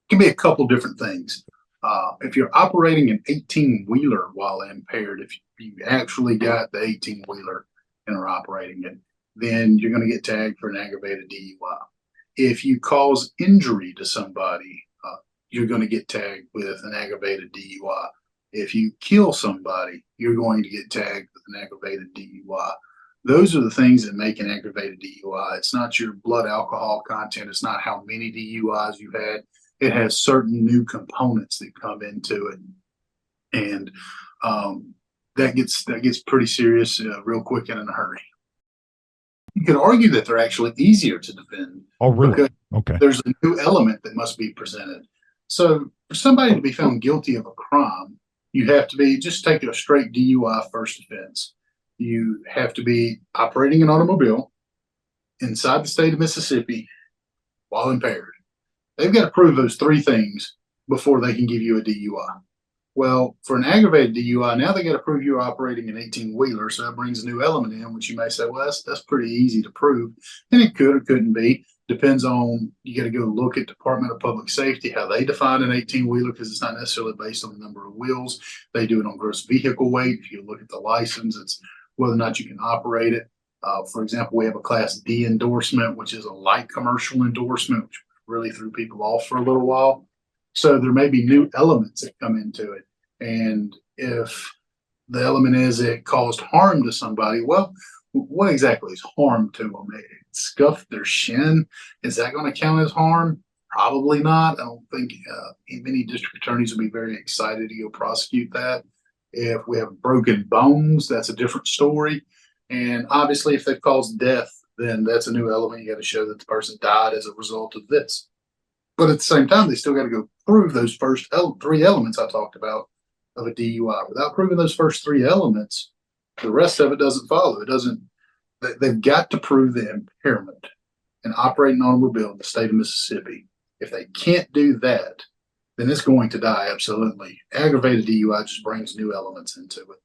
can be a couple different things. If you're operating an 18-wheeler while impaired, if you actually got the 18-wheeler and are operating it, then you're going to get tagged for an aggravated DUI. If you cause injury to somebody, you're going to get tagged with an aggravated DUI. If you kill somebody, you're going to get tagged with an aggravated DUI. Those are the things that make an aggravated DUI. It's not your blood alcohol content. It's not how many DUIs you've had. It has certain new components that come into it, and that gets pretty serious real quick and in a hurry. You could argue that they're actually easier to defend. Oh, really? Because Okay. there's a new element that must be presented. So for somebody to be found guilty of a crime, you have to be just take a straight DUI first offense. You have to be operating an automobile inside the state of Mississippi while impaired. They've got to prove those three things before they can give you a DUI. Well, for an aggravated DUI, now they got to prove you're operating an 18-wheeler. So that brings a new element in, which you may say, well, that's pretty easy to prove. And it could or couldn't be. Depends on, you got to go look at Department of Public Safety, how they define an 18-wheeler, because it's not necessarily based on the number of wheels. They do it on gross vehicle weight. If you look at the license, it's whether or not you can operate it. For example, we have a Class D endorsement, which is a light commercial endorsement, which really threw people off for a little while. So there may be new elements that come into it. And if the element is it caused harm to somebody, well, what exactly is harm to them? It scuffed their shin. Is that going to count as harm? Probably not. I don't think many district attorneys would be very excited to go prosecute that. If we have broken bones, that's a different story. And obviously, if they've caused death, then that's a new element. You got to show that the person died as a result of this. But at the same time, they still got to go prove those first three elements I talked about of a DUI. Without proving those first three elements, the rest of it doesn't follow. It doesn't. They've got to prove the impairment and operating an automobile in the state of Mississippi. If they can't do that, then it's going to die absolutely. Aggravated DUI just brings new elements into it.